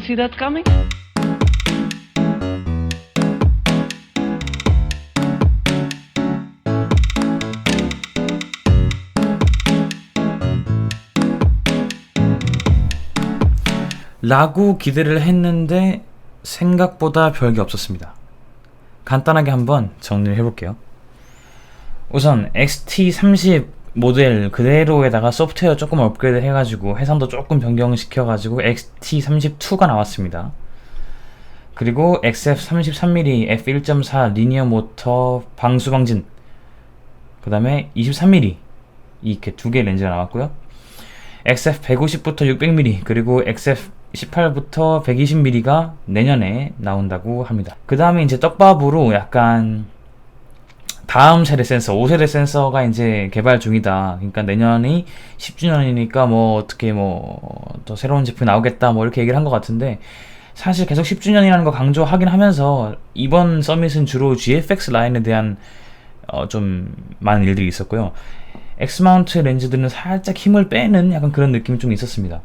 see that coming? 라고 기대를 했는데 생각보다 별게 없었습니다. 간단하게 한번 정리를 해볼게요. 우선 XT30 모델 그대로에다가 소프트웨어 조금 업그레이드 해가지고 해상도 조금 변경시켜가지고 XT32가 나왔습니다. 그리고 XF33mm f1.4 리니어 모터 방수 방진, 그 다음에 23mm 이렇게 두 개의 렌즈가 나왔고요. XF150부터 600mm 그리고 XF18부터 120mm가 내년에 나온다고 합니다. 그 다음에 이제 떡밥으로 약간 다음 세대 센서, 5세대 센서가 이제 개발 중이다. 그러니까 내년이 10주년이니까 뭐 어떻게 뭐 또 새로운 제품이 나오겠다 뭐 이렇게 얘기를 한 것 같은데, 사실 계속 10주년이라는 거 강조하긴 하면서 이번 서밋은 주로 GFX 라인에 대한 좀 많은 일들이 있었고요. X마운트 렌즈들은 살짝 힘을 빼는 약간 그런 느낌이 좀 있었습니다.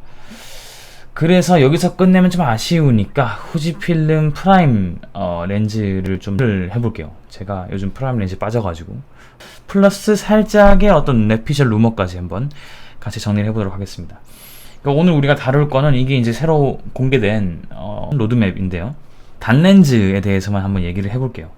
그래서 여기서 끝내면 좀 아쉬우니까 후지필름 프라임 렌즈를 좀 해볼게요. 제가 요즘 프라임 렌즈 빠져가지고. 플러스 살짝의 어떤 뇌피셜 루머까지 한번 같이 정리를 해보도록 하겠습니다. 그러니까 오늘 우리가 다룰 거는 이게 이제 새로 공개된 로드맵인데요. 단렌즈에 대해서만 한번 얘기를 해볼게요.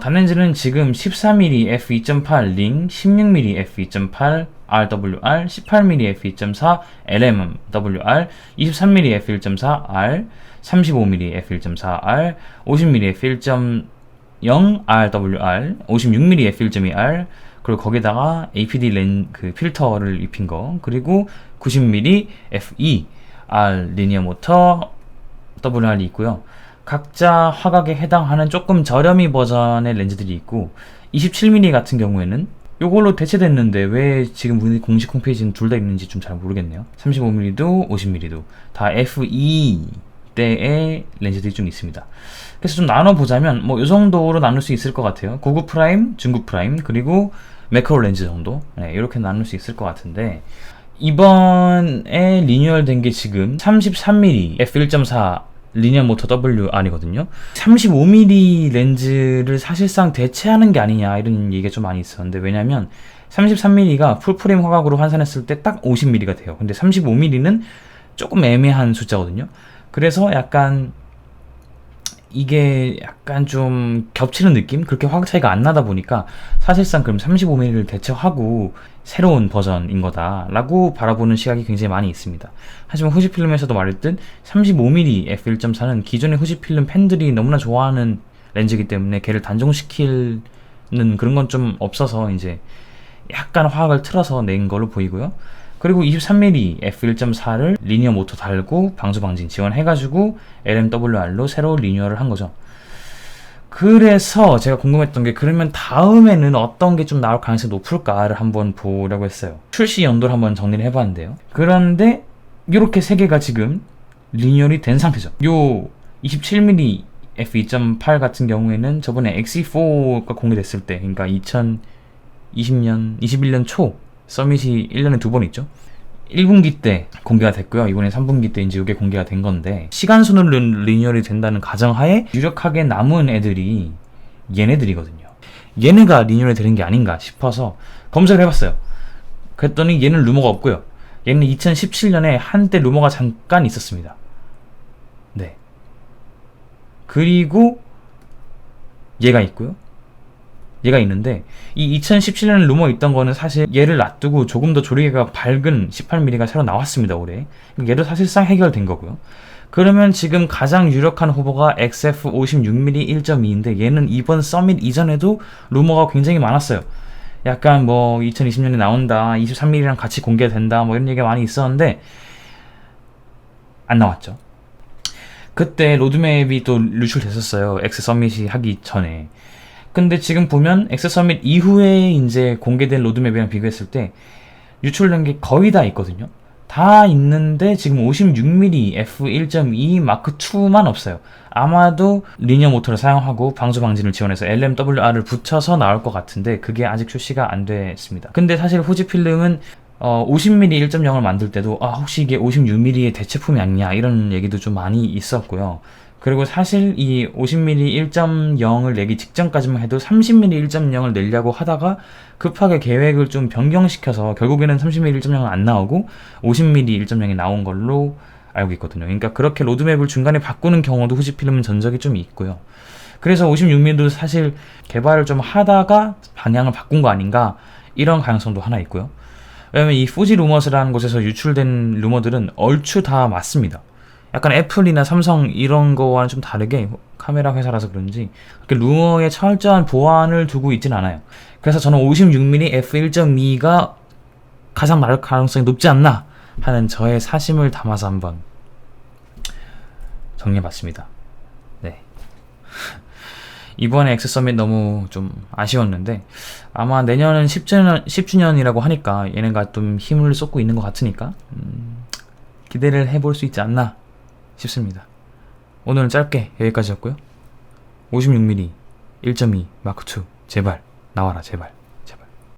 단렌즈는 지금 13mm f2.8 링, 16mm f2.8 RWR, 18mm f2.4 LMWR, 23mm f1.4 R, 35mm f1.4 R, 50mm f1.0 RWR, 56mm f1.2 R, 그리고 거기다가 APD 그 필터를 입힌 거, 그리고 90mm f2 R 리니어 모터 WR이 있고요. 각자 화각에 해당하는 조금 저렴이 버전의 렌즈들이 있고, 27mm 같은 경우에는 요걸로 대체됐는데 왜 지금 공식 홈페이지는 둘 다 있는지 좀 잘 모르겠네요. 35mm도 50mm도 다 f2대의 렌즈들이 좀 있습니다. 그래서 좀 나눠보자면 뭐 요 정도로 나눌 수 있을 것 같아요. 고급 프라임, 중급 프라임, 그리고 매크로 렌즈 정도, 네, 이렇게 나눌 수 있을 것 같은데, 이번에 리뉴얼 된 게 지금 33mm f1.4 리니어 모터 WR이거든요. 35mm 렌즈를 사실상 대체하는 게 아니냐 이런 얘기가 좀 많이 있었는데, 왜냐면 33mm가 풀프레임 화각으로 환산했을 때 딱 50mm가 돼요. 근데 35mm는 조금 애매한 숫자거든요. 그래서 약간 이게 약간 좀 겹치는 느낌? 그렇게 화각 차이가 안 나다 보니까 사실상 그럼 35mm를 대체하고 새로운 버전인 거다 라고 바라보는 시각이 굉장히 많이 있습니다. 하지만 후지필름에서도 말했듯 35mm f1.4는 기존의 후지필름 팬들이 너무나 좋아하는 렌즈이기 때문에 걔를 단종시키는 그런 건 좀 없어서 이제 약간 화각을 틀어서 낸 걸로 보이고요. 그리고 23mm f1.4를 리니어 모터 달고 방수 방진 지원해가지고 LMWR로 새로 리뉴얼을 한 거죠. 그래서 제가 궁금했던 게, 그러면 다음에는 어떤 게 좀 나올 가능성이 높을까를 한번 보려고 했어요. 출시 연도를 한번 정리를 해봤는데요. 그런데 이렇게 세 개가 지금 리뉴얼이 된 상태죠. 요 27mm f2.8 같은 경우에는 저번에 XE4가 공개됐을 때, 그러니까 21년 초 서밋이 1년에 2번 있죠. 1분기 때 공개가 됐고요. 이번에 3분기 때 이제 이게 공개가 된 건데, 시간순으로 리뉴얼이 된다는 가정하에 유력하게 남은 애들이 얘네들이거든요. 얘네가 리뉴얼이 되는 게 아닌가 싶어서 검색을 해봤어요. 그랬더니 얘는 루머가 없고요. 얘는 2017년에 한때 루머가 잠깐 있었습니다. 네. 그리고 얘가 있고요. 얘가 있는데, 이 2017년에 루머 있던 거는 사실 얘를 놔두고 조금 더 조리개가 밝은 18mm가 새로 나왔습니다, 올해. 얘도 사실상 해결된 거고요. 그러면 지금 가장 유력한 후보가 XF56mm 1.2인데, 얘는 이번 서밋 이전에도 루머가 굉장히 많았어요. 약간 뭐 2020년에 나온다, 23mm랑 같이 공개된다, 뭐 이런 얘기가 많이 있었는데 안 나왔죠. 그때 로드맵이 또 유출됐었어요, X 서밋이 하기 전에. 근데 지금 보면 X 서밋 이후에 이제 공개된 로드맵이랑 비교했을 때 유출된 게 거의 다 있거든요. 다 있는데 지금 56mm f1.2 마크 2만 없어요. 아마도 리니어 모터를 사용하고 방수 방진을 지원해서 LMWR을 붙여서 나올 것 같은데, 그게 아직 출시가 안 됐습니다. 근데 사실 후지필름은 50mm 1.0을 만들 때도 혹시 이게 56mm의 대체품이 아니냐 이런 얘기도 좀 많이 있었고요. 그리고 사실 이 50mm 1.0을 내기 직전까지만 해도 30mm 1.0을 내려고 하다가 급하게 계획을 좀 변경시켜서 결국에는 30mm 1.0은 안 나오고 50mm 1.0이 나온 걸로 알고 있거든요. 그러니까 그렇게 로드맵을 중간에 바꾸는 경우도 후지필름은 전적이 좀 있고요. 그래서 56mm도 사실 개발을 좀 하다가 방향을 바꾼 거 아닌가 이런 가능성도 하나 있고요. 왜냐면 이 fuji 루머스라는 곳에서 유출된 루머들은 얼추 다 맞습니다. 약간 애플이나 삼성 이런 거와는 좀 다르게 카메라 회사라서 그런지 그렇게 루머에 철저한 보완을 두고 있진 않아요. 그래서 저는 56mm f1.2가 가장 나올 가능성이 높지 않나 하는 저의 사심을 담아서 한번 정리해봤습니다. 네. 이번에 엑스 서밋 너무 좀 아쉬웠는데 아마 내년은 10주년이라고 하니까 얘네가 좀 힘을 쏟고 있는 것 같으니까 기대를 해볼 수 있지 않나 싶습니다. 오늘은 짧게 여기까지였고요. 56mm 1.2 마크2 제발 나와라 제발.